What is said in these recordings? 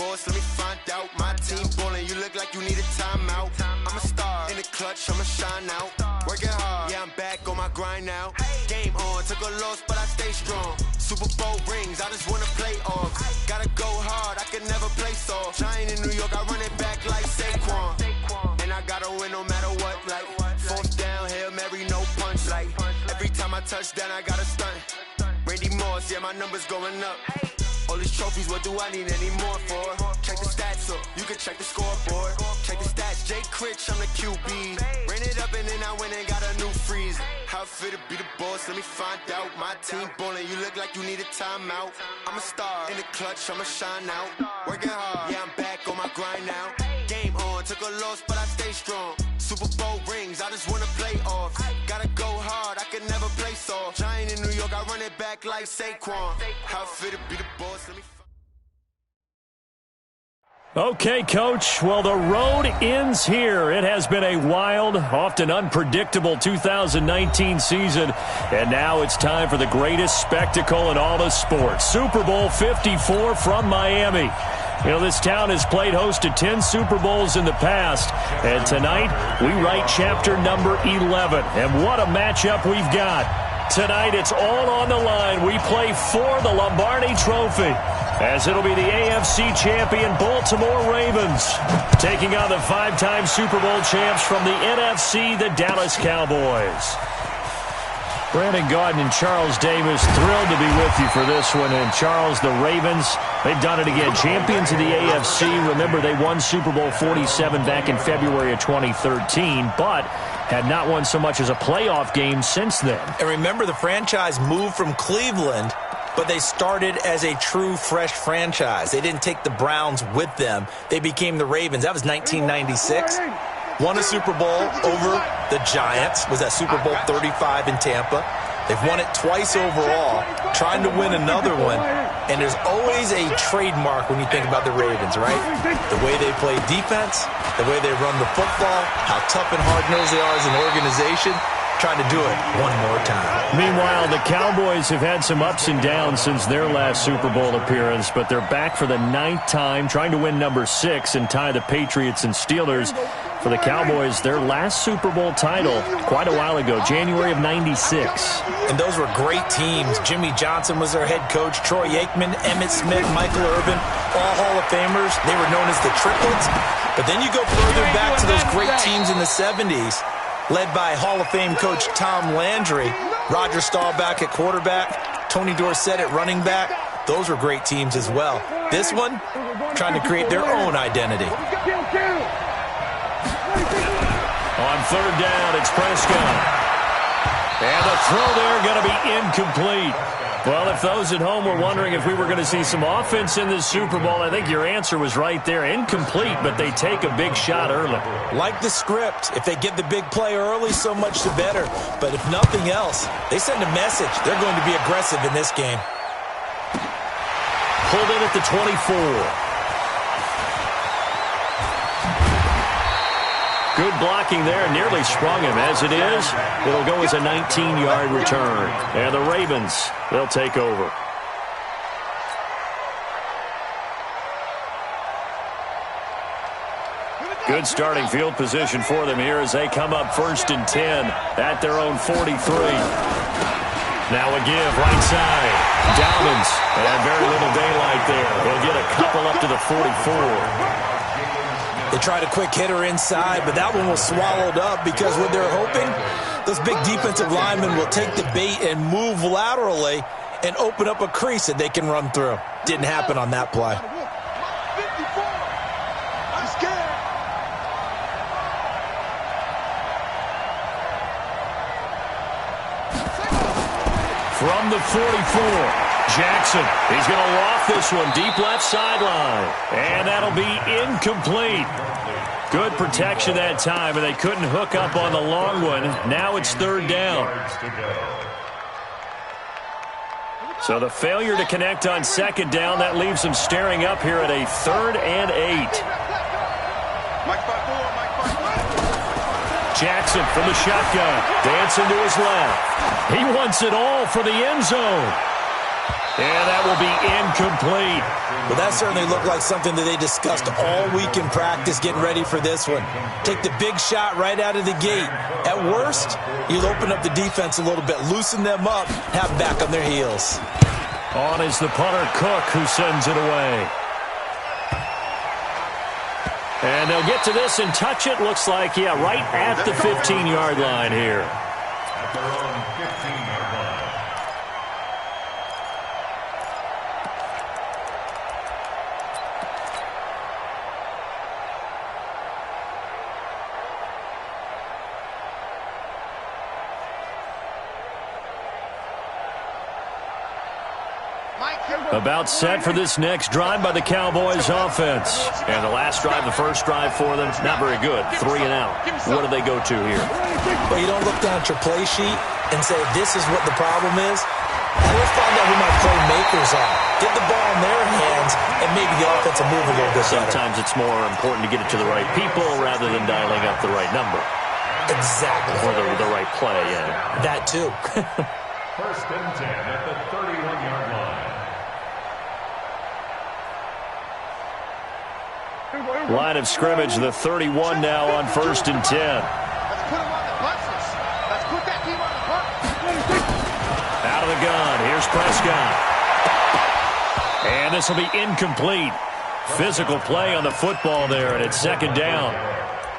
boss, let me find out. My team ballin', you look like you need a timeout. I'm a star, in the clutch, I'ma shine out. Working hard, yeah, I'm back on my grind now. Game on, took a loss, but I stay strong. Super Bowl rings, I just wanna play off. Gotta go hard, I can never play soft. Giant in New York, I run it back like Saquon. And I gotta win no matter what, like fourth down, Hail Mary, no punch. Like every time I touch down, I gotta stunt. Randy Moss, yeah, my numbers going up. All these trophies, what do I need any more for? Check the stats up, you can check the scoreboard. Check the stats, Jay Critch, I'm the QB. Ran it up and then I went and got a new freeze. How it feel to be the boss, let me find out. My team ballin', you look like you need a timeout. I'm a star, in the clutch, I'ma shine out. Working hard, yeah, I'm back on my grind now. Game on, took a loss, but I stay strong. Super Bowl rings, I just wanna play off. Gotta go hard, I can never play soft. Giant in New York, I run it back like Saquon. How it feel to be the boss, let me. Okay, Coach. Well, the road ends here. It has been a wild, often unpredictable 2019 season. And now it's time for the greatest spectacle in all of sports. Super Bowl 54 from Miami. You know, this town has played host to 10 Super Bowls in the past. And tonight, we write chapter number 11. And what a matchup we've got. Tonight, it's all on the line. We play for the Lombardi Trophy, as it'll be the AFC champion Baltimore Ravens taking on the 5-time Super Bowl champs from the NFC, the Dallas Cowboys. Brandon Gaudin and Charles Davis, thrilled to be with you for this one. And Charles, the Ravens, they've done it again. Champions of the AFC. Remember, they won Super Bowl 47 back in February of 2013, but had not won so much as a playoff game since then. And remember, the franchise moved from Cleveland, but they started as a true fresh franchise. They didn't take the Browns with them. They became the Ravens. That was 1996. Won a Super Bowl over the Giants. Was that Super Bowl 35 in Tampa. They've won it twice overall, trying to win another one. And there's always a trademark when you think about the Ravens, right? The way they play defense, the way they run the football, how tough and hard-nosed they are as an organization. Trying to do it one more time. Meanwhile, the Cowboys have had some ups and downs since their last Super Bowl appearance, but they're back for the 9th time, trying to win number 6 and tie the Patriots and Steelers. For the Cowboys, their last Super Bowl title quite a while ago, January of '96. And those were great teams. Jimmy Johnson was their head coach, Troy Aikman, Emmitt Smith, Michael Irvin, all Hall of Famers. They were known as the Triplets. But then you go further back to those great teams in the 70s, led by Hall of Fame coach Tom Landry, Roger Staubach at quarterback, Tony Dorsett at running back. Those were great teams as well. This one, trying to create their own identity. On 3rd down, it's Prescott. And the throw there going to be incomplete. Well, if those at home were wondering if we were going to see some offense in this Super Bowl, I think your answer was right there. Incomplete, but they take a big shot early. Like the script, if they get the big play early, so much the better. But if nothing else, they send a message. They're going to be aggressive in this game. Pulled in at the 24. Good blocking there, nearly sprung him. As it is, it'll go as a 19-yard return. And the Ravens, they'll take over. Good starting field position for them here as they come up 1st and 10 at their own 43. Now a give, right side. Dobbins, and very little daylight there. He'll get a couple up to the 44. They tried a quick hitter inside, but that one was swallowed up because what they're hoping, those big defensive linemen will take the bait and move laterally and open up a crease that they can run through. Didn't happen on that play. From the 44. Jackson, he's going to loft this one deep left sideline. And that'll be incomplete. Good protection that time, and they couldn't hook up on the long one. Now it's 3rd down. So the failure to connect on 2nd down, that leaves them staring up here at a 3rd and 8. Jackson from the shotgun, dancing to his left. He wants it all for the end zone. And that will be incomplete. Well, that certainly looked like something that they discussed all week in practice getting ready for this one. Take the big shot right out of the gate. At worst, you'll open up the defense a little bit, loosen them up, have them back on their heels. On is the punter, Cook, who sends it away. And they'll get to this and touch it. Looks like, yeah, right at the 15-yard line here. At their own 15-yard line. About set for this next drive by the Cowboys offense. And the last drive, the first drive for them, not very good. 3 and out. What do they go to here? Well, you don't look down at your play sheet and say, this is what the problem is. And let's find out who my playmakers are. Get the ball in their hands and maybe the offense will move a little bit better. Sometimes it's more important to get it to the right people rather than dialing up the right number. Exactly. Or the right play, yeah. That too. First and 10 at the 31-yard line. Line of scrimmage, the 31 now on first and 10. Let's put him on the buses. Let's put that team on the bus. Out of the gun, here's Prescott. And this will be incomplete. Physical play on the football there, and it's second down.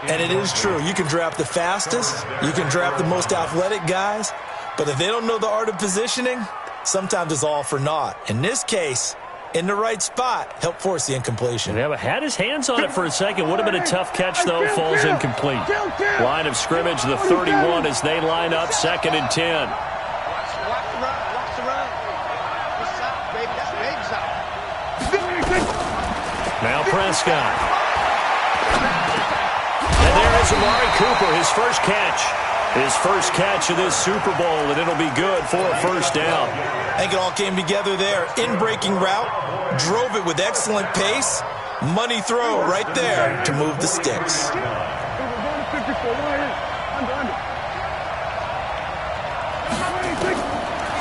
And it is true. You can draft the fastest. You can draft the most athletic guys. But if they don't know the art of positioning, sometimes it's all for naught. In this case, in the right spot, help force the incompletion. Yeah, but had his hands on it for a second. Would have been a tough catch, though. Falls incomplete. Line of scrimmage, the 31 as they line up, second and 10. Watch the run. Watch the run. This out, baby. That's big out. Now Prescott. And there is Amari Cooper, his first catch. His first catch of this Super Bowl, and it'll be good for a first down. I think it all came together there. In-breaking route, drove it with excellent pace. Money throw right there to move the sticks.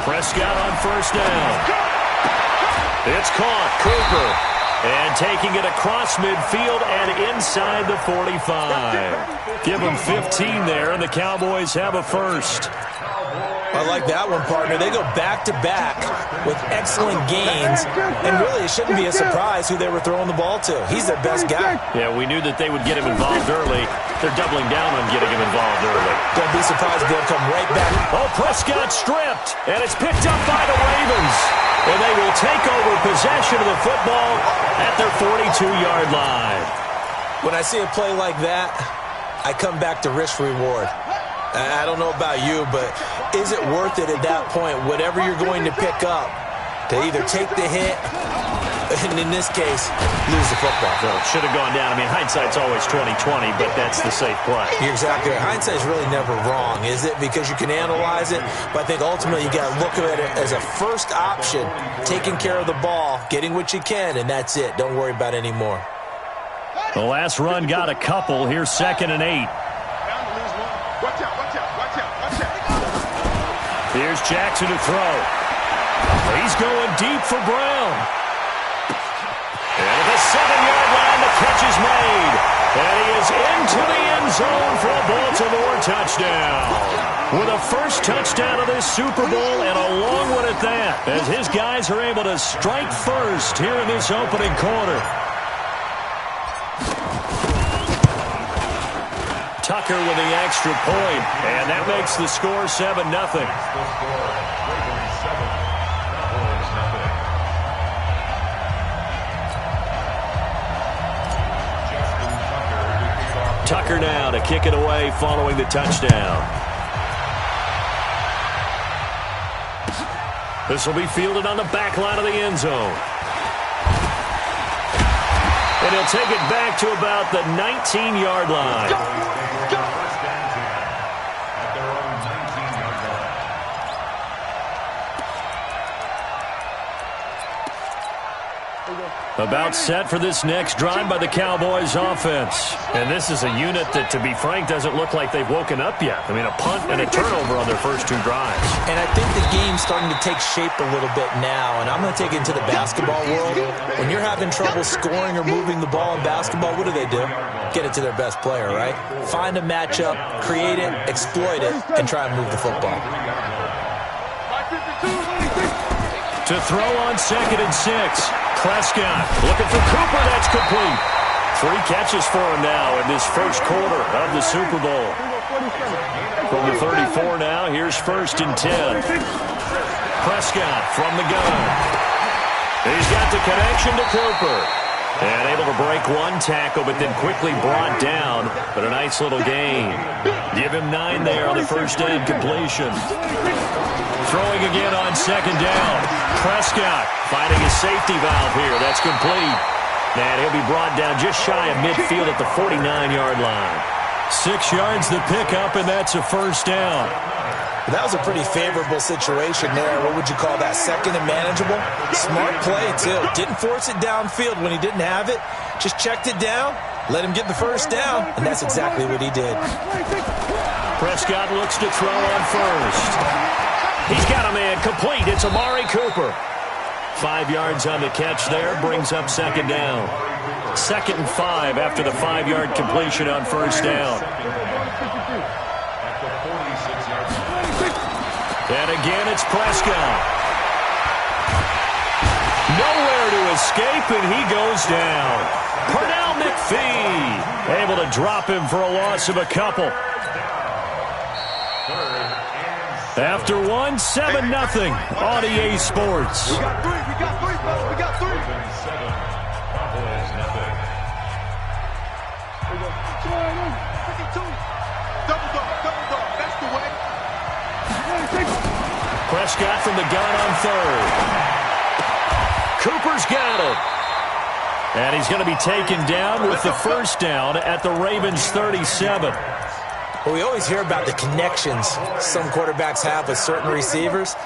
Prescott on first down. It's caught. Cooper. And taking it across midfield and inside the 45. Give them 15 there, and the Cowboys have a first. I like that one, partner. They go back-to-back with excellent gains, and really it shouldn't be a surprise who they were throwing the ball to. He's their best guy. Yeah, we knew that they would get him involved early. They're doubling down on getting him involved early. Don't be surprised if they'll come right back. Oh, Prescott stripped, and it's picked up by the Ravens. And they will take over possession of the football at their 42-yard line. When I see a play like that, I come back to risk-reward. I don't know about you, but is it worth it at that point, whatever you're going to pick up, to either take the hit, and in this case, lose the football? So it should have gone down. I mean, hindsight's always 20/20, but that's the safe play. You're exactly right. Hindsight's really never wrong, is it? Because you can analyze it, but I think ultimately you got to look at it as a first option, taking care of the ball, getting what you can, and that's it. Don't worry about any more. The last run got a couple. Here's second and 8. Watch out, watch out, watch out, watch out. Here's Jackson to throw. He's going deep for Brown. And at the 7-yard line, the catch is made. And he is into the end zone for a Baltimore touchdown. With a first touchdown of this Super Bowl and a long one at that, as his guys are able to strike first here in this opening quarter. Tucker with the extra point, and that makes the score 7-0. Tucker now to kick it away following the touchdown. This will be fielded on the back line of the end zone. And he'll take it back to about the 19-yard line. About set for this next drive by the Cowboys offense. And this is a unit that, to be frank, doesn't look like they've woken up yet. I mean, a punt and a turnover on their first 2 drives. And I think the game's starting to take shape a little bit now. And I'm going to take it into the basketball world. When you're having trouble scoring or moving the ball in basketball, what do? Get it to their best player, right? Find a matchup, create it, exploit it, and try and move the football. To throw on 2nd and 6. Prescott looking for Cooper. That's complete. 3 catches for him now in this first quarter of the Super Bowl. From the 34 now, here's 1st and 10. Prescott from the gun. He's got the connection to Cooper. And able to break 1 tackle, but then quickly brought down. But a nice little gain. Give him 9 there on the first end completion. Throwing again on 2nd down. Prescott finding his safety valve here. That's complete. And he'll be brought down just shy of midfield at the 49-yard line. 6 yards the pickup, and that's a first down. That was a pretty favorable situation there. What would you call that? 2nd and manageable? Smart play, too. Didn't force it downfield when he didn't have it. Just checked it down, let him get the first down, and that's exactly what he did. Prescott looks to throw on first. He's got a man complete. It's Amari Cooper. 5 yards on the catch there. Brings up 2nd down. 2nd and 5 after the 5-yard completion on first down. And again, it's Prescott. Nowhere to escape, and he goes down. Pernell McPhee able to drop him for a loss of a couple. After 1, 7-0 on EA Sports. We got 3, folks. We got 3. Double dog. That's the way. Prescott from the gun on 3rd. Cooper's got it. And he's going to be taken down with the first down at the Ravens' 37. Well, we always hear about the connections some quarterbacks have with certain receivers.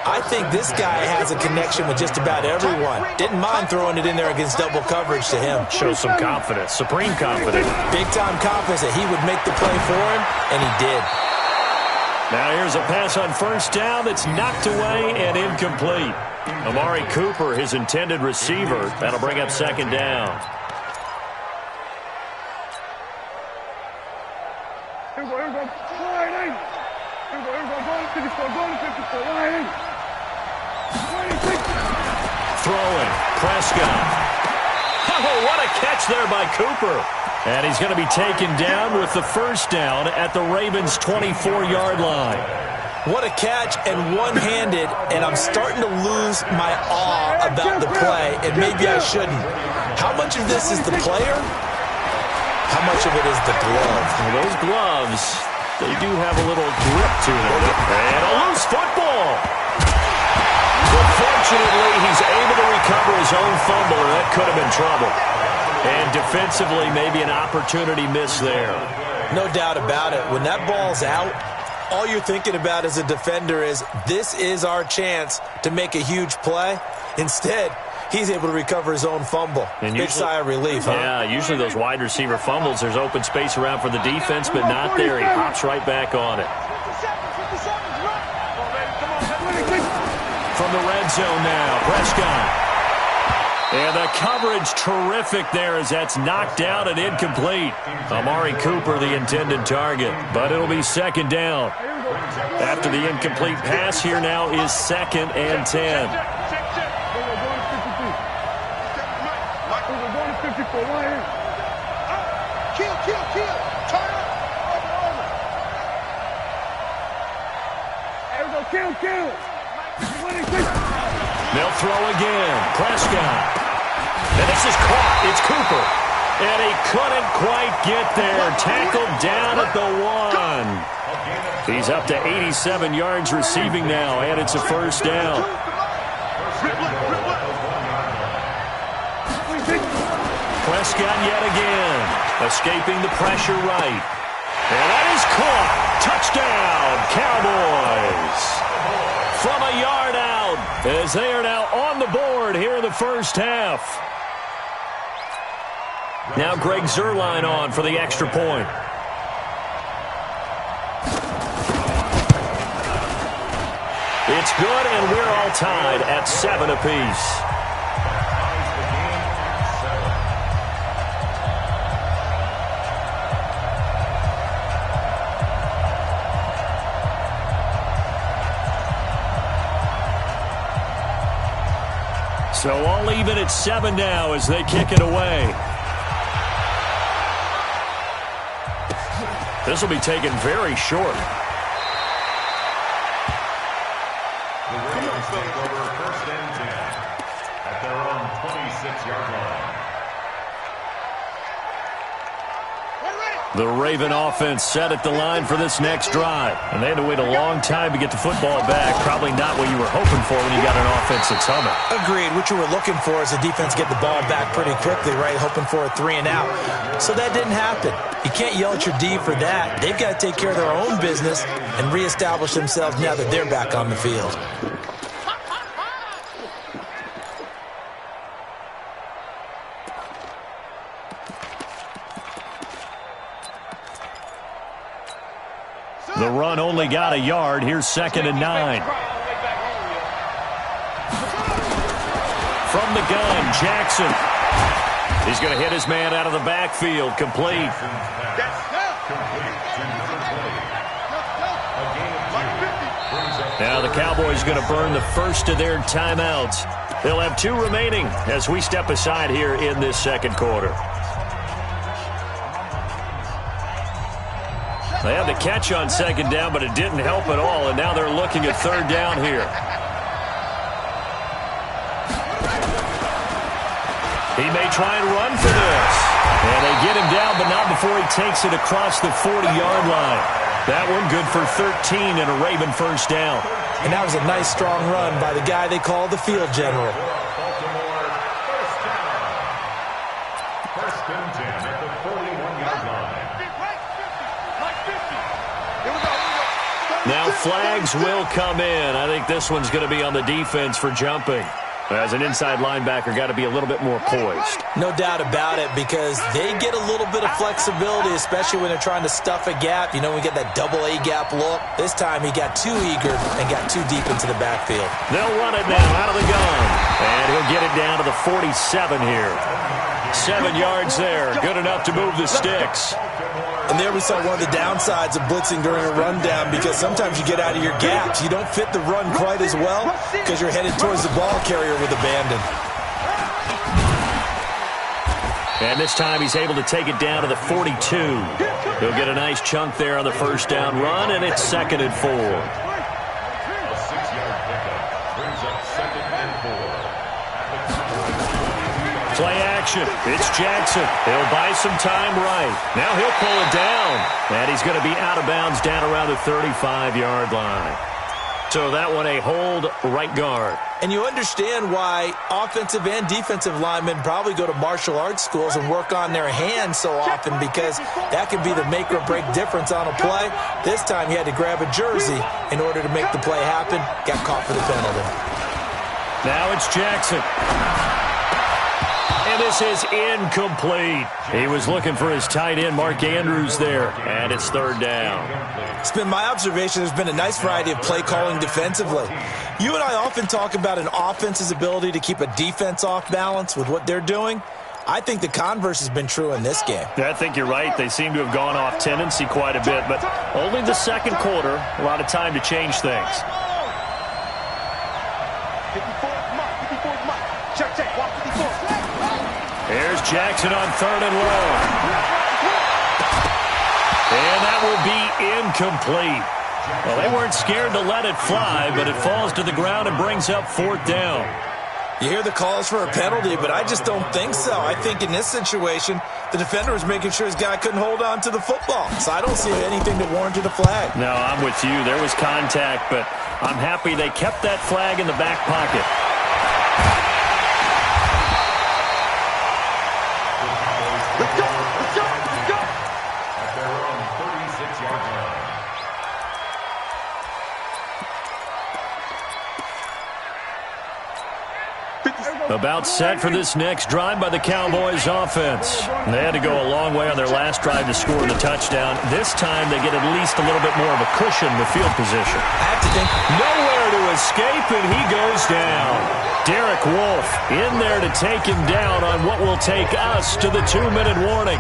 I think this guy has a connection with just about everyone. Didn't mind throwing it in there against double coverage to him. Shows some confidence, supreme confidence. Big-time confidence that he would make the play for him, and he did. Now here's a pass on first down that's knocked away and incomplete. Amari Cooper, his intended receiver. That'll bring up 2nd down. Throwing, Prescott. Oh, what a catch there by Cooper. And he's going to be taken down with the first down at the Ravens' 24-yard line. What a catch, and one-handed, and I'm starting to lose my awe about the play, and maybe I shouldn't. How much of this is the player? How much of it is the glove? Well, those gloves, they do have a little grip to them. And a loose football. But fortunately, he's able to recover his own fumble, or that could have been trouble. And defensively, maybe an opportunity miss there. No doubt about it. When that ball's out, all you're thinking about as a defender is, this is our chance to make a huge play. Instead, he's able to recover his own fumble. And big sigh of relief, huh? Yeah, usually those wide receiver fumbles, there's open space around for the defense, but not there. He hops right back on it. From the red zone now, Prescott. And the coverage terrific there as that's knocked out and incomplete. Amari Cooper, the intended target, but it'll be 2nd down. After the incomplete pass, here now is 2nd and 10. Kill. Turn up. Kill. They'll throw again. Prescott. And this is caught. It's Cooper. And he couldn't quite get there. Tackled down at the 1. He's up to 87 yards receiving now, and it's a first down. Prescott yet again. Escaping the pressure right. And that is caught. Touchdown, Cowboys. From a yard out, as they are now on the board here in the first half. Now Greg Zuerlein on for the extra point. It's good, and we're all tied at 7 apiece. So all even at 7 now as they kick it away. This will be taken very short. The Ravens take over 1st and 10 at their own 26-yard line. The Raven offense set at the line for this next drive. And they had to wait a long time to get the football back. Probably not what you were hoping for when you got an offense that's humming. Agreed. What you were looking for is the defense get the ball back pretty quickly, right? Hoping for a 3 and out. So that didn't happen. You can't yell at your D for that. They've got to take care of their own business and reestablish themselves now that they're back on the field. The run only got a yard. Here's 2nd and 9. From the gun, Jackson. He's going to hit his man out of the backfield. Complete. Now the Cowboys going to burn the first of their timeouts. They'll have 2 remaining as we step aside here in this second quarter. They had the catch on 2nd down, but it didn't help at all, and now they're looking at 3rd down here. He may try and run for this. And they get him down, but not before he takes it across the 40-yard line. That one good for 13 and a Raven 1st down. And that was a nice, strong run by the guy they call the field general. Baltimore 1st down. 1st and 10 at the 41-yard line. Now flags will come in. I think this one's going to be on the defense for jumping. As an inside linebacker, got to be a little bit more poised. No doubt about it, because they get a little bit of flexibility, especially when they're trying to stuff a gap. You know, we get that double A gap look. This time he got too eager and got too deep into the backfield. They'll run it now out of the gun. And he'll get it down to the 47 here. 7 yards there. Good enough to move the sticks. And there we saw one of the downsides of blitzing during a rundown, because sometimes you get out of your gaps. You don't fit the run quite as well because you're headed towards the ball carrier with abandon. And this time he's able to take it down to the 42. He'll get a nice chunk there on the 1st down run, and it's 2nd and 4. A 6-yard pickup brings up 2nd and 4. Play action. It's Jackson. He'll buy some time right. Now he'll pull it down. And he's going to be out of bounds down around the 35-yard line. So that one a hold right guard. And you understand why offensive and defensive linemen probably go to martial arts schools and work on their hands so often, because that can be the make or break difference on a play. This time he had to grab a jersey in order to make the play happen. Got caught for the penalty. Now it's Jackson. And this is incomplete. He was looking for his tight end, Mark Andrews, there. And it's 3rd down. It's been my observation there's been a nice variety of play calling defensively. You and I often talk about an offense's ability to keep a defense off balance with what they're doing. I think the converse has been true in this game. I think you're right. They seem to have gone off tendency quite a bit, but only the second quarter. A lot of time to change things. 54, check, walk 54. Here's Jackson on 3rd and long. And that will be incomplete. Well, they weren't scared to let it fly, but it falls to the ground and brings up 4th down. You hear the calls for a penalty, but I just don't think so. I think in this situation, the defender was making sure his guy couldn't hold on to the football. So I don't see anything that warranted a flag. No, I'm with you. There was contact, but I'm happy they kept that flag in the back pocket. At their own 36-yard line. About set for this next drive by the Cowboys offense. They had to go a long way on their last drive to score the touchdown. This time they get at least a little bit more of a cushion with field position. I have to think. Nowhere to escape, and he goes down. Derek Wolfe in there to take him down on what will take us to the 2-minute warning.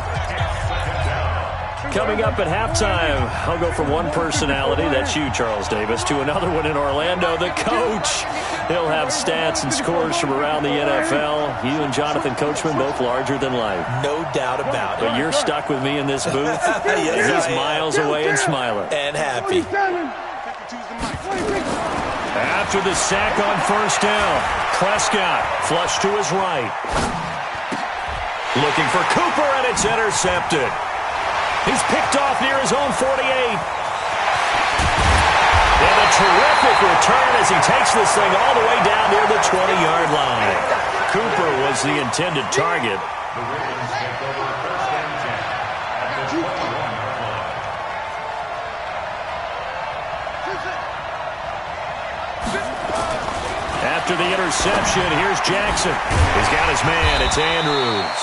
Coming up at halftime, I'll go from one personality, that's you, Charles Davis, to another one in Orlando, the coach. He'll have stats and scores from around the NFL. You and Jonathan Coachman, both larger than life. No doubt about it. But you're stuck with me in this booth. Yes, he's miles away and smiling. And happy. After the sack on first down, Prescott flushed to his right. Looking for Cooper, and it's intercepted. He's picked off near his own 48. And a terrific return as he takes this thing all the way down near the 20-yard line. Cooper was the intended target. The Ravens take over first and 10 at the 21-yard line. After the interception, here's Jackson. He's got his man. It's Andrews.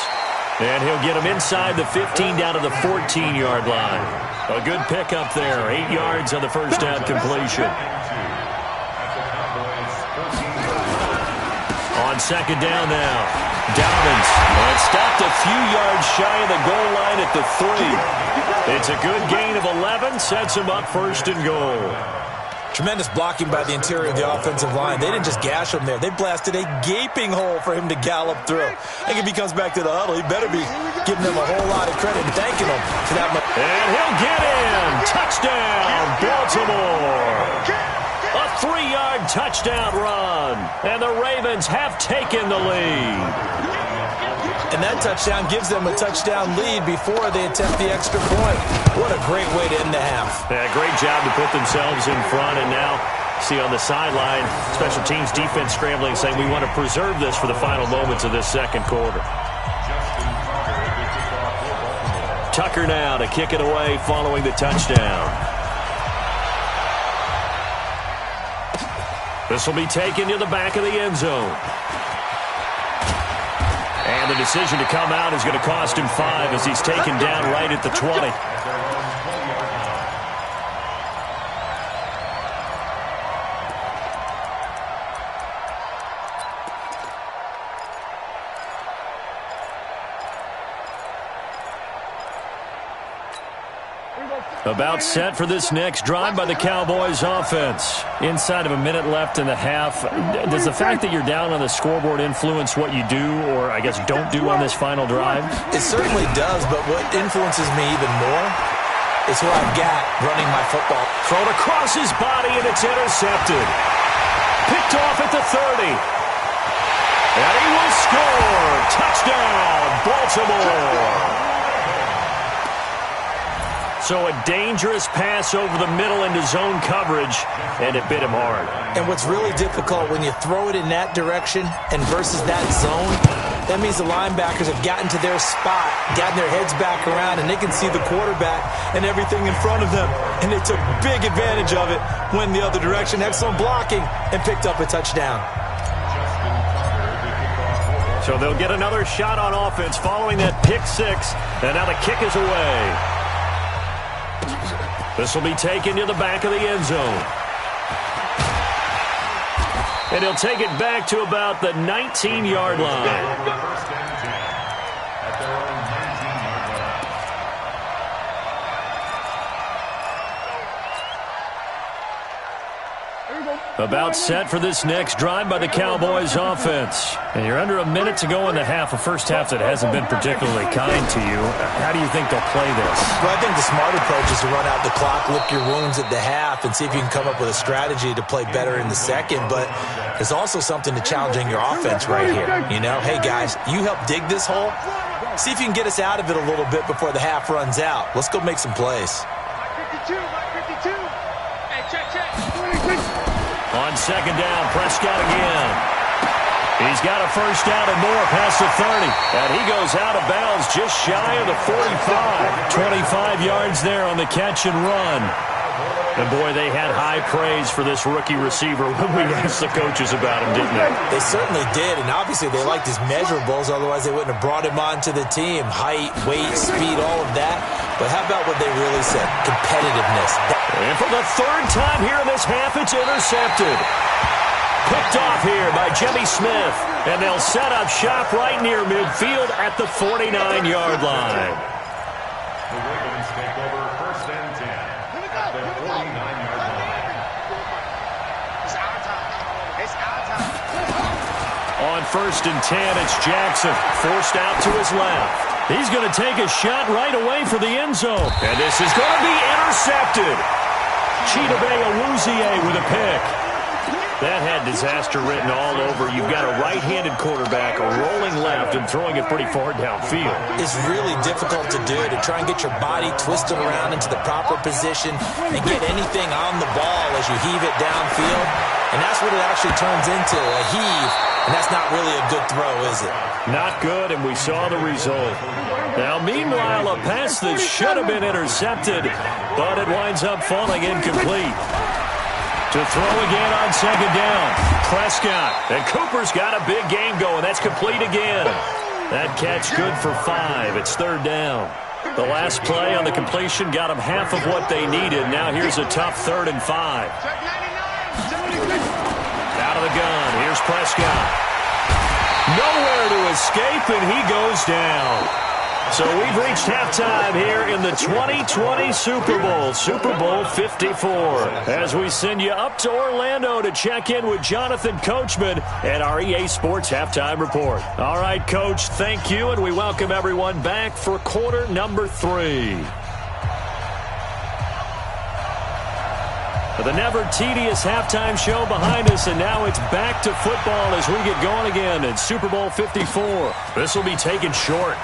And he'll get him inside the 15 down to the 14-yard line. A good pickup there. 8 yards on the first down completion. On second down now, Dobbins. And stopped a few yards shy of the goal line at the 3. It's a good gain of 11. Sets him up first and goal. Tremendous blocking by the interior of the offensive line. They didn't just gash him there. They blasted a gaping hole for him to gallop through. I think if he comes back to the huddle, he better be giving them a whole lot of credit and thanking them for that much. And he'll get in. Touchdown, Baltimore. A 3-yard touchdown run. And the Ravens have taken the lead. And that touchdown gives them a touchdown lead before they attempt the extra point. What a great way to end the half. Yeah, great job to put themselves in front. And now, see on the sideline, special teams defense scrambling, saying we want to preserve this for the final moments of this second quarter. Tucker now to kick it away following the touchdown. This will be taken to the back of the end zone. And the decision to come out is going to cost him 5 as he's taken down right at the 20. About set for this next drive by the Cowboys offense. Inside of a minute left in the half. Does the fact that you're down on the scoreboard influence what you do, or I guess don't do on this final drive? It certainly does, but what influences me even more is who I've got running my football. Thrown across his body, and it's intercepted. Picked off at the 30. And he will score. Touchdown, Baltimore. So a dangerous pass over the middle into zone coverage, and it bit him hard. And what's really difficult when you throw it in that direction and versus that zone, that means the linebackers have gotten to their spot, gotten their heads back around, and they can see the quarterback and everything in front of them. And they took big advantage of it, went the other direction, excellent blocking, and picked up a touchdown. So they'll get another shot on offense following that pick 6, and now the kick is away. This will be taken to the back of the end zone. And he'll take it back to about the 19-yard line. First and 10 at their own 19-yard line. About set for this next drive by the Cowboys offense. And you're under a minute to go in the half, a first half that hasn't been particularly kind to you. How do you think they'll play this? Well, I think the smart approach is to run out the clock, lick your wounds at the half, and see if you can come up with a strategy to play better in the second. But there's also something to challenging your offense right here. You know, hey, guys, you help dig this hole. See if you can get us out of it a little bit before the half runs out. Let's go make some plays. 52, 52. Hey, check. On second down, Prescott again. He's got a first down and more past the 30. And he goes out of bounds just shy of the 45. 25 yards there on the catch and run. And, boy, they had high praise for this rookie receiver when we asked the coaches about him, didn't they? They certainly did, and obviously they liked his measurables, otherwise they wouldn't have brought him onto the team. Height, weight, speed, all of that. But how about what they really said? Competitiveness. And for the third time here in this half, it's intercepted. Picked off here by Jimmy Smith. And they'll set up shop right near midfield at the 49-yard line. The Ravens take over first and 10 at the 49-yard line. It's our time. It's our time. On first and 10, it's Jackson, forced out to his left. He's going to take a shot right away for the end zone. And this is going to be intercepted. Chidobe Awuzie with a pick. That had disaster written all over. You've got a right-handed quarterback rolling left and throwing it pretty far downfield. It's really difficult to do, to try and get your body twisted around into the proper position and get anything on the ball as you heave it downfield. And that's what it actually turns into, a heave. And that's not really a good throw, is it? Not good, and we saw the result. Now, meanwhile, a pass that should have been intercepted, but it winds up falling incomplete. To throw again on second down. Prescott. And Cooper's got a big game going. That's complete again. That catch good for 5. It's third down. The last play on the completion got them half of what they needed. Now here's a tough 3rd and 5. Out of the gun. Here's Prescott. Nowhere to escape, and he goes down. So we've reached halftime here in the 2020 Super Bowl, Super Bowl 54. As we send you up to Orlando to check in with Jonathan Coachman at our EA Sports Halftime Report. All right, Coach, thank you, and we welcome everyone back for quarter number 3. The never tedious halftime show behind us, and now it's back to football as we get going again in Super Bowl 54. This will be taken short.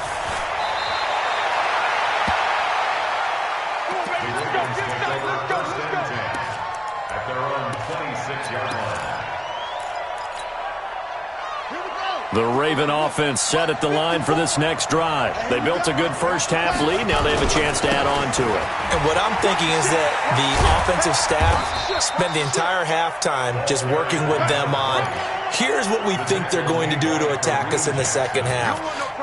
The Raven offense set at the line for this next drive. They built a good first-half lead. Now they have a chance to add on to it. And what I'm thinking is that the offensive staff spent the entire halftime just working with them on, here's what we think they're going to do to attack us in the second half.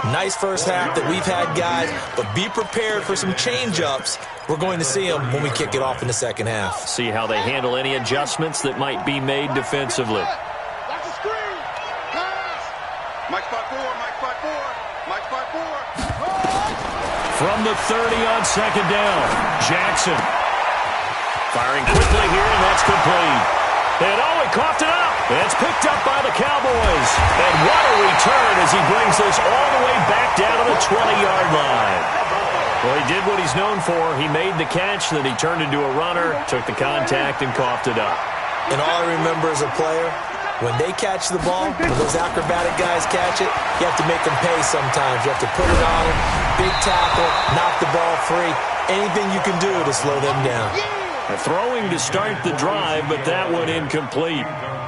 Nice first half that we've had, guys, but be prepared for some change-ups. We're going to see them when we kick it off in the second half. See how they handle any adjustments that might be made defensively. From the 30 on second down, Jackson. Firing quickly here, and that's complete. And oh, he coughed it up. And it's picked up by the Cowboys. And what a return as he brings this all the way back down to the 20-yard line. Well, he did what he's known for. He made the catch, then he turned into a runner, took the contact, and coughed it up. And all I remember as a player, when they catch the ball, when those acrobatic guys catch it, you have to make them pay sometimes. You have to put it on them, big tackle, knock the ball free. Anything you can do to slow them down. Throwing to start the drive, but that one incomplete.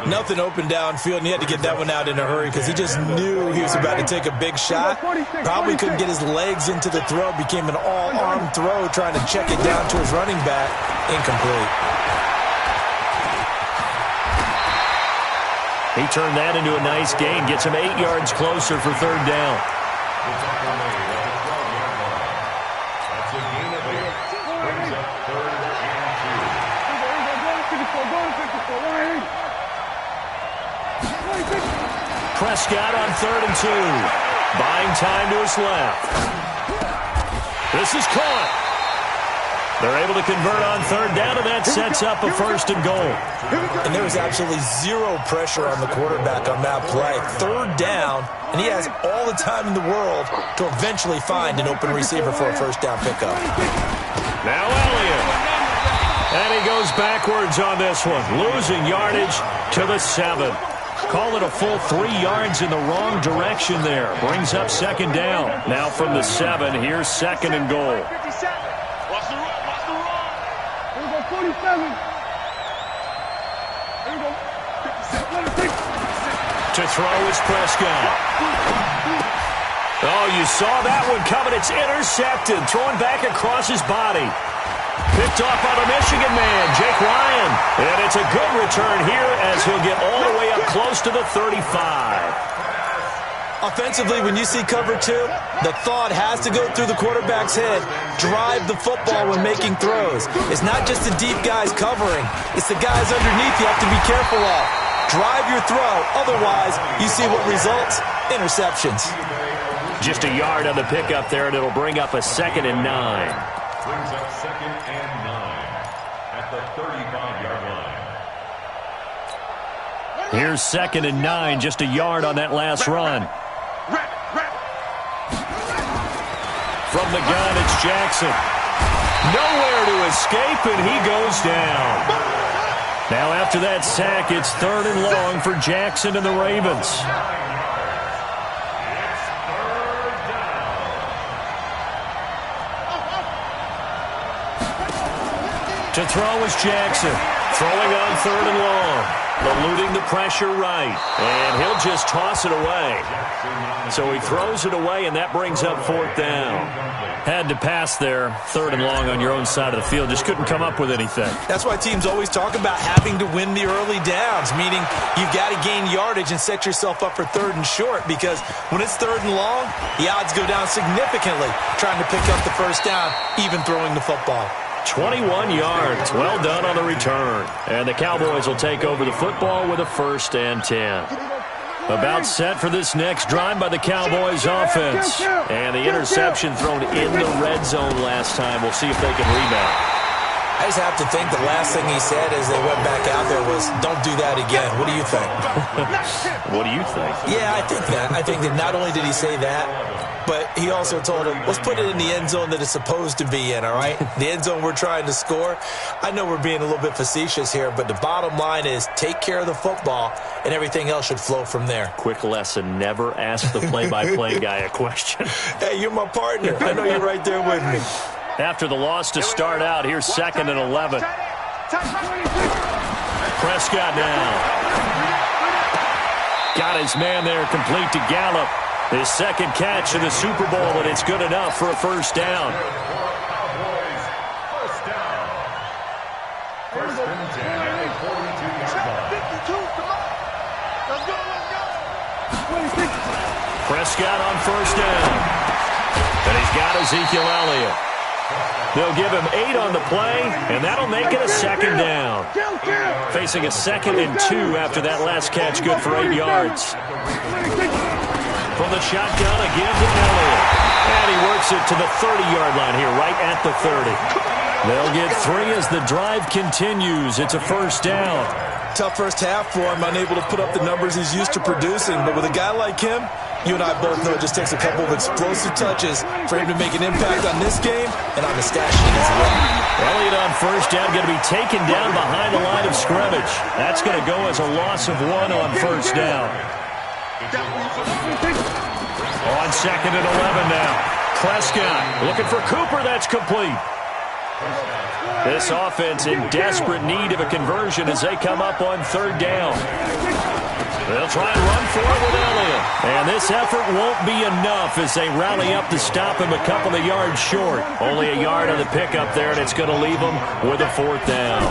Nothing open downfield, and he had to get that one out in a hurry because he just knew he was about to take a big shot. Probably couldn't get his legs into the throw. Became an all-arm throw trying to check it down to his running back. Incomplete. He turned that into a nice gain. Gets him 8 yards closer for third down. That's a gain of 8. Brings up 3rd and 2. Prescott on 3rd and 2. Buying time to his left. This is caught. They're able to convert on third down, and that sets up a 1st and goal. And there was absolutely zero pressure on the quarterback on that play. Third down, and he has all the time in the world to eventually find an open receiver for a 1st down pickup. Now Elliott. And he goes backwards on this one, losing yardage to the 7. Call it a full 3 yards in the wrong direction there. Brings up 2nd down. Now from the 7, here's 2nd and goal. To throw is Prescott. Oh, you saw that one coming. It's intercepted. Throwing back across his body. Picked off by the Michigan man, Jake Ryan. And it's a good return here as he'll get all the way up close to the 35. Offensively, when you see cover two, the thought has to go through the quarterback's head. Drive the football when making throws. It's not just the deep guys covering. It's the guys underneath you have to be careful of. Drive your throw. Otherwise, you see what results? Interceptions. Just a yard on the pickup there, and it'll bring up a 2nd and 9. Brings up 2nd and 9 at the 35-yard line. Here's 2nd and 9, just a yard on that last run. From the gun, it's Jackson. Nowhere to escape, and he goes down. Now after that sack, it's 3rd and long for Jackson and the Ravens. To throw is Jackson. Throwing on 3rd and long. Eluding the pressure right. And he'll just toss it away. So he throws it away, and that brings up 4th down. Had to pass there, 3rd and long on your own side of the field. Just couldn't come up with anything. That's why teams always talk about having to win the early downs, meaning you've got to gain yardage and set yourself up for 3rd and short, because when it's 3rd and long, the odds go down significantly trying to pick up the 1st down, even throwing the football. 21 yards. Well done on the return. And the Cowboys will take over the football with a 1st and 10. About set for this next drive by the Cowboys offense. And the interception thrown in the red zone last time. We'll see if they can rebound. I just have to think the last thing he said as they went back out there was, don't do that again. What do you think? What do you think? Yeah, I think that. I think that not only did he say that, but he also told him, let's put it in the end zone that it's supposed to be in, all right? The end zone we're trying to score. I know we're being a little bit facetious here, but the bottom line is take care of the football, and everything else should flow from there. Quick lesson, never ask the play-by-play guy a question. Hey, you're my partner. I know you're right there with me. After the loss to start out, here's 2nd and 11. Prescott now. Got his man there complete to Gallup. His 2nd catch in the Super Bowl, and it's good enough for a 1st down. Cowboys, 1st down. 1st and 10 at the 42-yard line. Prescott on 1st down. And he's got Ezekiel Elliott. They'll give him 8 on the play, and that'll make it a 2nd down. Facing a 2nd and 2 after that last catch, good for 8 yards. From the shotgun again to Elliott. And he works it to the 30-yard line here, right at the 30. They'll get 3 as the drive continues. It's a 1st down. Tough first half for him, unable to put up the numbers he's used to producing. But with a guy like him, you and I both know it just takes a couple of explosive touches for him to make an impact on this game and on the stat sheet as well. Elliott on 1st down, going to be taken down behind the line of scrimmage. That's going to go as a loss of 1 on 1st down. On 2nd and 11 now. Prescott looking for Cooper. That's complete. This offense in desperate need of a conversion as they come up on 3rd down. They'll try and run for it with Elliott. And this effort won't be enough as they rally up to stop him a couple of yards short. Only a yard on the pickup there, and it's going to leave them with a 4th down.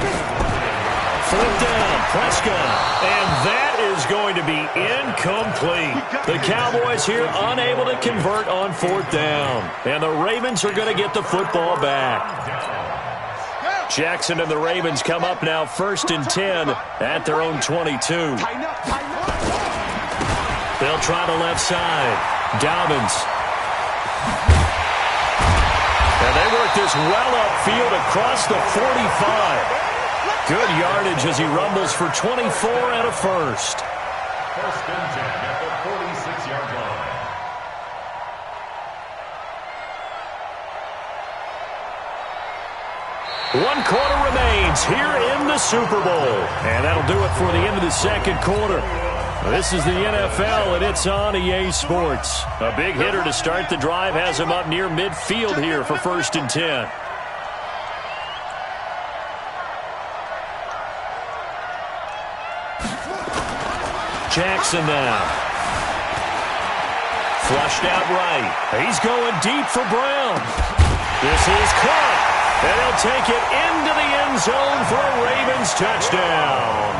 4th down, Prescott. And that is going to be incomplete. The Cowboys here unable to convert on 4th down. And the Ravens are going to get the football back. Jackson and the Ravens come up now 1st and 10 at their own 22. They'll try the left side. Dobbins. And they work this well upfield across the 45. Good yardage as he rumbles for 24 and a 1st. 1st and 10 at the 46-yard line. One quarter remains here in the Super Bowl. And that'll do it for the end of the 2nd quarter. This is the NFL, and it's on EA Sports. A big hitter to start the drive has him up near midfield here for 1st and 10. Jackson now. Flushed out right. He's going deep for Brown. This is caught. And he'll take it into the end zone for a Ravens touchdown.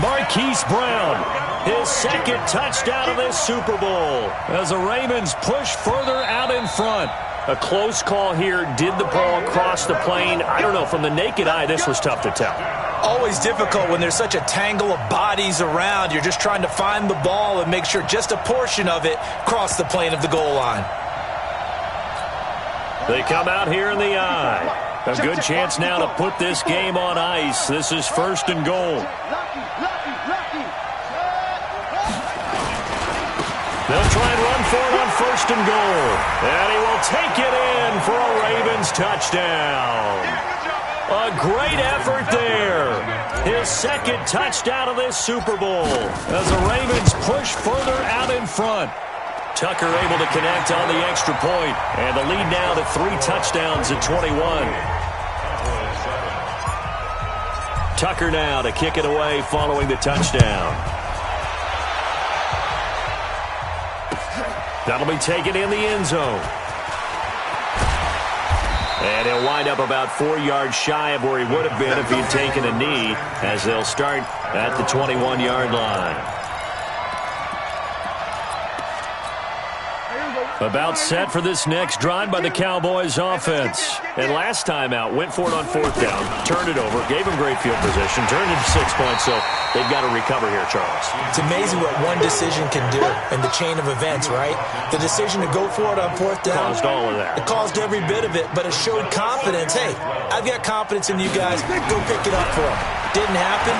Marquise Brown, his second touchdown of this Super Bowl as the Ravens push further out in front. A close call here. Did the ball cross the plane? I don't know. From the naked eye, this was tough to tell. Always difficult when there's such a tangle of bodies around. You're just trying to find the ball and make sure just a portion of it crossed the plane of the goal line. They come out here in the eye. A good chance now to put this game on ice. This is 1st and goal. They'll try and run for it on 1st and goal. And he will take it in for a Ravens touchdown. A great effort there. His second touchdown of this Super Bowl as the Ravens push further out in front. Tucker able to connect on the extra point. And the lead now to 3 touchdowns at 21. Tucker now to kick it away following the touchdown. That'll be taken in the end zone. And he'll wind up about 4 yards shy of where he would have been if he'd taken a knee, as they'll start at the 21-yard line. About set for this next drive by the Cowboys offense. And last time out, went for it on 4th down, turned it over, gave him great field position, turned it to 6 points, so they've got to recover here, Charles. It's amazing what one decision can do in the chain of events, right? The decision to go for it on 4th down. Caused all of that. It caused every bit of it, but it showed confidence. Hey, I've got confidence in you guys. Go pick it up for them. Didn't happen.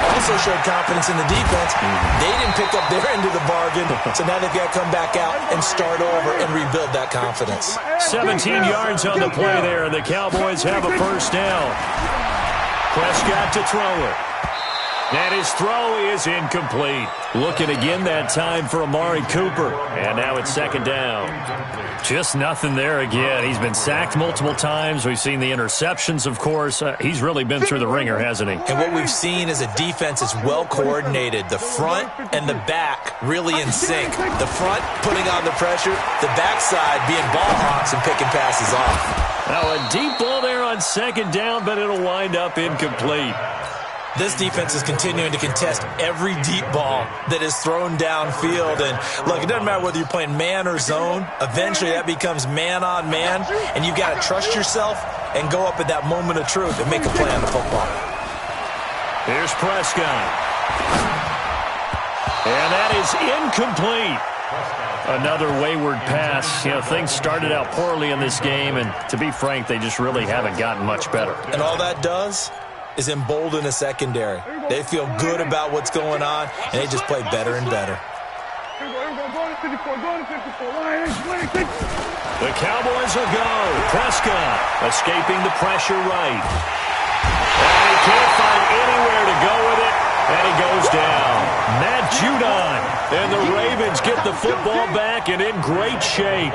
Also showed confidence in the defense. They didn't pick up their end of the bargain, so now they've got to come back out and start over and rebuild that confidence. 17 yards on the play there, and the Cowboys have a 1st down. Prescott to throw it. And his throw is incomplete. Looking again that time for Amari Cooper. And now it's 2nd down. Just nothing there again. He's been sacked multiple times. We've seen the interceptions, of course. He's really been through the ringer, hasn't he? And what we've seen is a defense that's well coordinated. The front and the back really in sync. The front putting on the pressure. The backside being ball hawks and picking passes off. Now a deep ball there on 2nd down, but it'll wind up incomplete. This defense is continuing to contest every deep ball that is thrown downfield. And look, it doesn't matter whether you're playing man or zone. Eventually that becomes man on man. And you've got to trust yourself and go up at that moment of truth and make a play on the football. Here's Prescott. And that is incomplete. Another wayward pass. You know, things started out poorly in this game. And to be frank, they just really haven't gotten much better. And all that does is embolden a secondary. They feel good about what's going on, and they just play better and better. The Cowboys will go. Prescott escaping the pressure right. And he can't find anywhere to go with it, and he goes down. Matt Judon, and the Ravens get the football back and in great shape.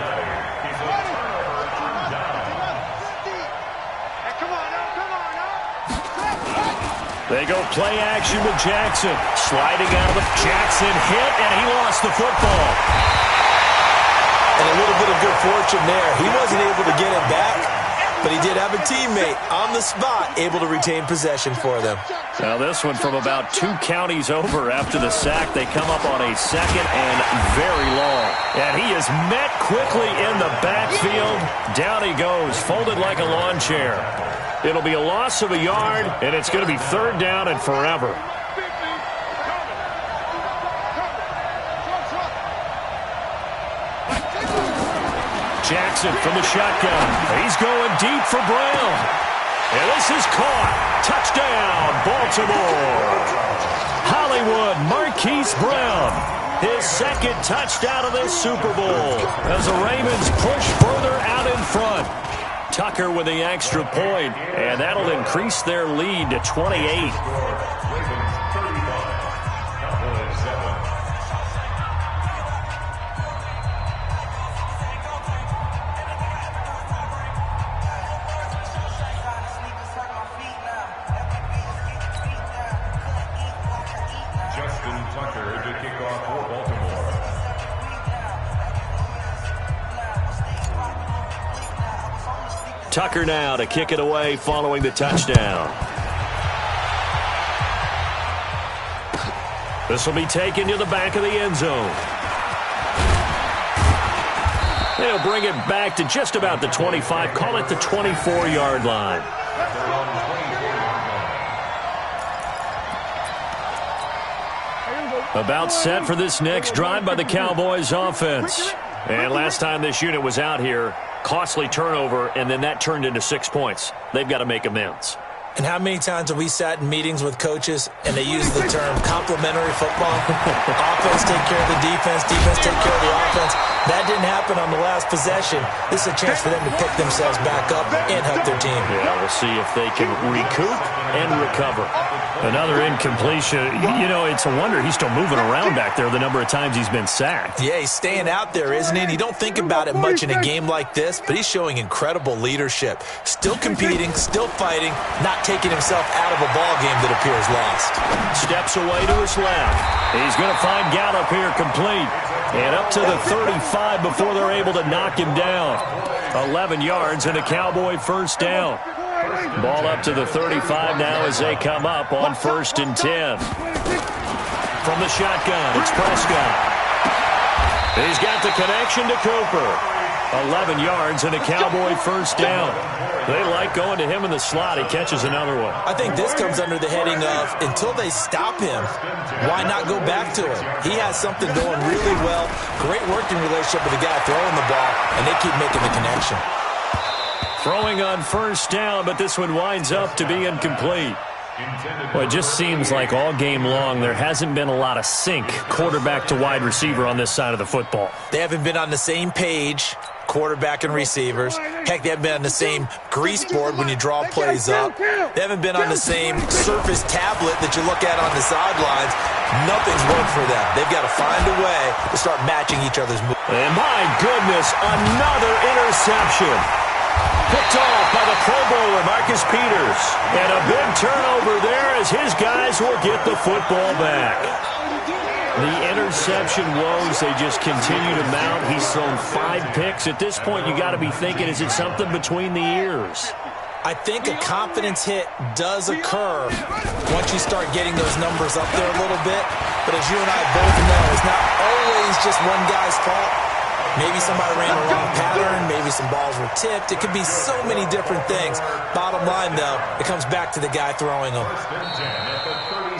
They go play action with Jackson. Sliding out of the Jackson hit, and he lost the football. And a little bit of good fortune there. He wasn't able to get it back, but he did have a teammate on the spot able to retain possession for them. Now this one from about 2 counties over after the sack. They come up on a 2nd and very long. And he is met quickly in the backfield. Down he goes, folded like a lawn chair. It'll be a loss of a yard, and it's going to be 3rd down and forever. Jackson from the shotgun. He's going deep for Brown. And this is caught. Touchdown, Baltimore. Hollywood Marquise Brown. His 2nd touchdown of this Super Bowl as the Ravens push further out in front. Tucker with the extra point, and that'll increase their lead to 28. Tucker now to kick it away following the touchdown. This will be taken to the back of the end zone. They'll bring it back to just about the 25, call it the 24-yard line. About set for this next drive by the Cowboys offense. And last time this unit was out here, costly turnover, and then that turned into 6 points. They've got to make amends. And how many times have we sat in meetings with coaches and they use the term complementary football? Offense take care of the defense, defense take care of the offense. That didn't happen on the last possession. This is a chance for them to pick themselves back up and help their team. Yeah, we'll see if they can recoup and recover. Another incompletion. You know, it's a wonder he's still moving around back there the number of times he's been sacked. Yeah, he's staying out there, isn't he? And you don't think about it much in a game like this, but he's showing incredible leadership. Still competing, still fighting, not taking himself out of a ball game that appears lost. Steps away to his left. He's going to find Gallup here complete. And up to the 35 before they're able to knock him down. 11 yards and a Cowboy first down. Ball up to the 35 now as they come up on 1st and 10. From the shotgun, it's Prescott. He's got the connection to Cooper. 11 yards and a Cowboy first down. They like going to him in the slot. He catches another one. I think this comes under the heading of, until they stop him, why not go back to him? He has something going really well. Great working relationship with the guy throwing the ball, and they keep making the connection. Throwing on first down, but this one winds up to be incomplete. Well, it just seems like all game long there hasn't been a lot of sync quarterback to wide receiver on this side of the football. They haven't been on the same page, quarterback and receivers. Heck, they haven't been on the same grease board when you draw plays up. They haven't been on the same surface tablet that you look at on the sidelines. Nothing's worked for them. They've got to find a way to start matching each other's moves. And my goodness, another interception. Picked off by the Pro Bowler, Marcus Peters. And a big turnover there as his guys will get the football back. The interception woes, they just continue to mount. He's thrown 5 picks. At this point, you got to be thinking, is it something between the ears? I think a confidence hit does occur once you start getting those numbers up there a little bit. But as you and I both know, it's not always just one guy's fault. Maybe somebody ran a wrong pattern. Maybe some balls were tipped. It could be so many different things. Bottom line, though, it comes back to the guy throwing them.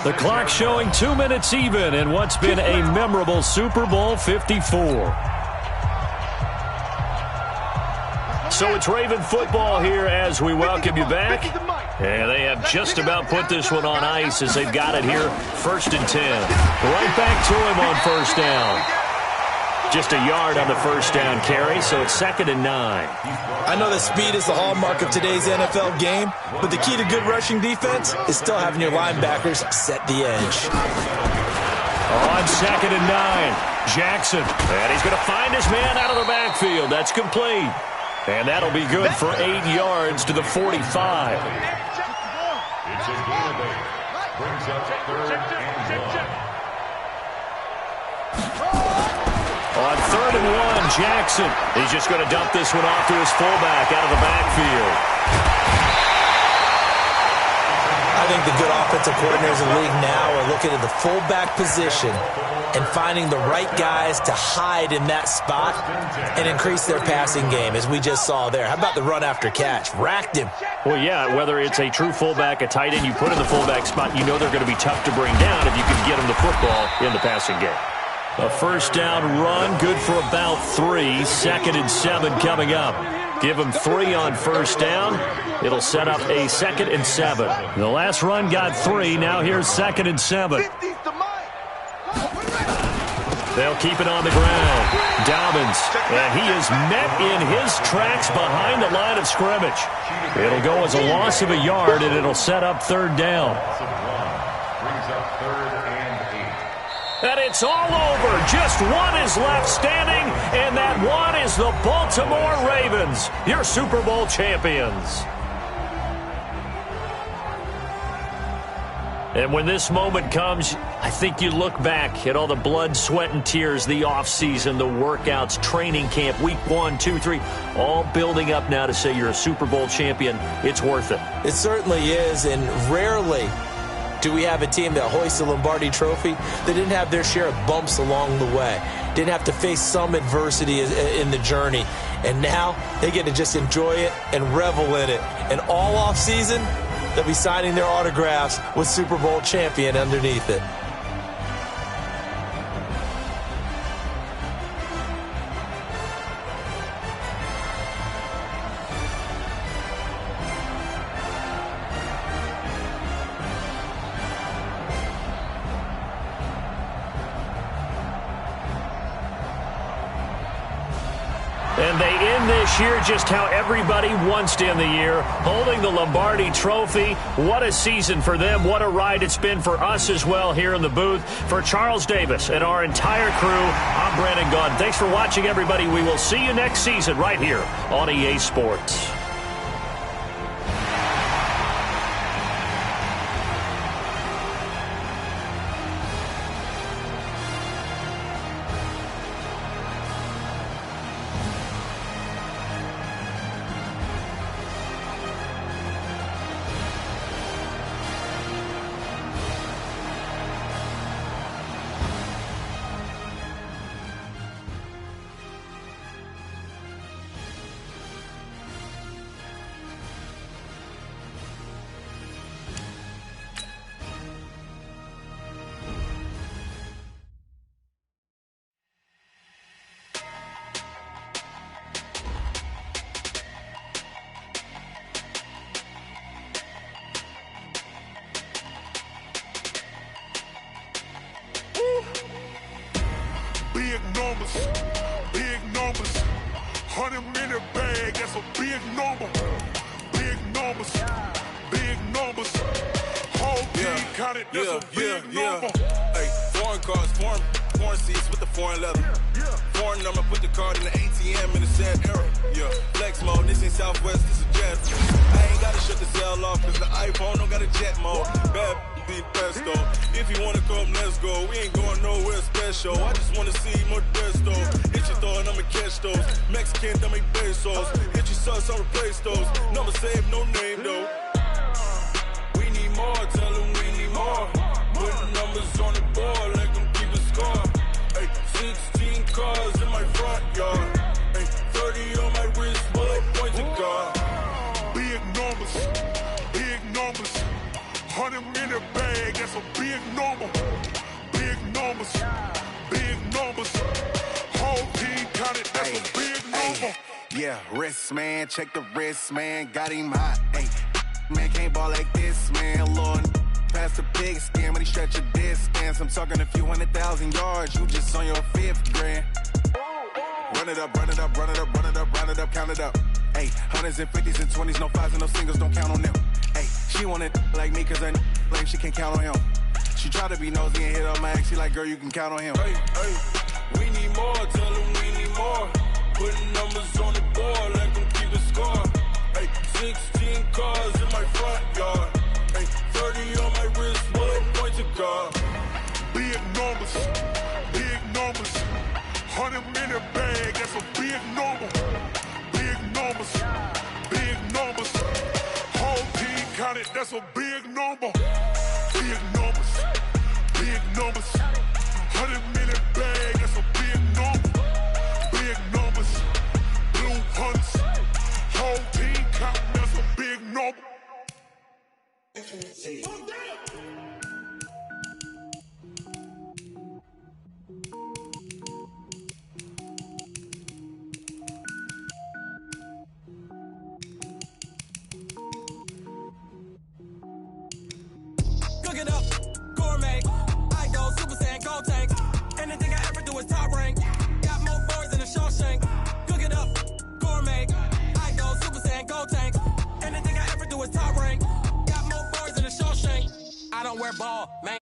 The clock showing 2 minutes even in what's been a memorable Super Bowl 54. So it's Raven football here as we welcome you back. And they have just about put this one on ice as they've got it here. 1st and 10. Right back to him on first down. Just a yard on the first down carry, so it's 2nd and 9. I know that speed is the hallmark of today's NFL game, but the key to good rushing defense is still having your linebackers set the edge. On 2nd and 9, Jackson. And he's going to find his man out of the backfield. That's complete. And that'll be good for 8 yards to the 45. It's a gain of 8. Brings up 3rd and 1. On 3rd and 1, Jackson. He's just going to dump this one off to his fullback out of the backfield. I think the good offensive coordinators in the league now are looking at the fullback position and finding the right guys to hide in that spot and increase their passing game, as we just saw there. How about the run after catch? Racked him. Well, yeah, whether it's a true fullback, a tight end, you put in the fullback spot, you know they're going to be tough to bring down if you can get them the football in the passing game. A first down run, good for about 3. 2nd and 7 coming up. Give them 3 on first down. It'll set up a 2nd and 7. The last run got 3. Now here's 2nd and 7. They'll keep it on the ground. Dobbins, and he is met in his tracks behind the line of scrimmage. It'll go as a loss of a yard, and it'll set up 3rd down. And it's all over. Just one is left standing, and that one is the Baltimore Ravens, your Super Bowl champions. And when this moment comes, I think you look back at all the blood, sweat, and tears, the offseason, the workouts, training camp, week 1, 2, 3, all building up now to say you're a Super Bowl champion. It's worth it. It certainly is, and rarely do we have a team that hoists a Lombardi trophy that didn't have their share of bumps along the way, didn't have to face some adversity in the journey, and now they get to just enjoy it and revel in it. And all offseason, they'll be signing their autographs with Super Bowl champion underneath it. And they end this year just how everybody wants to end the year, holding the Lombardi Trophy. What a season for them. What a ride it's been for us as well here in the booth. For Charles Davis and our entire crew, I'm Brandon Gaudin. Thanks for watching, everybody. We will see you next season right here on EA Sports. Big numbers, 100-minute bag, that's a big number. Big numbers, whole team counted, that's a big number. Hey, foreign cars, foreign seats with the foreign leather. Foreign number, put the card in the ATM in the sad era. Yeah, flex mode, this ain't Southwest, this is Jet. I ain't gotta shut the cell off, cause the iPhone don't got a jet mode. Bad be pesto. If you wanna come, let's go. We ain't going nowhere special. I just wanna see more desto. Hit your throw and I'ma catch those. Mexican, dummy pesos. Hit your sauce, I'll replace those. Number save, no name though. We need more, tell them we need more. Put numbers on the board, let them keep the score. Hey, 16 cars in my front yard. Hey, 30 on my wrist, bullet point to God. Big numbers, 100-minute bag, that's a big number. Big numbers, whole team counted, that's a big number. Yeah, wrist man, check the wrist man, got him hot. Ay, man can't ball like this, man. Lord, past the pig skin when he stretch a distance. I'm talking a few 100,000 yards, you just on your 5th grand. Run it up, count it up. Ay, hundreds and 50s and 20s, no 5s and no singles, don't count on them. Ay, she want it like me, cause I like she can count on him. She try to be nosy and hit up my ex, she like, girl, you can count on him. Hey, we need more, tell them we need more. Putting numbers on the board, let them keep the score. Hey, 16 cars in my front yard. Hey, 30 on my wrist, bullet point to God. Big numbers, 100-minute bag, that's a big number. Big numbers, whole team counted, that's a big number. Big numbers, 100-minute bag, that's a big number. Big numbers, blue hunts, whole team counting, that's a big number. Cook it up, gourmet. I go Super Saiyan, gold tank. Anything I ever do is top rank. Got more boys than a Shawshank. Cook it up, gourmet. I go Super Saiyan, gold tank. Anything I ever do is top rank. Got more boys than a Shawshank. I don't wear ball, man.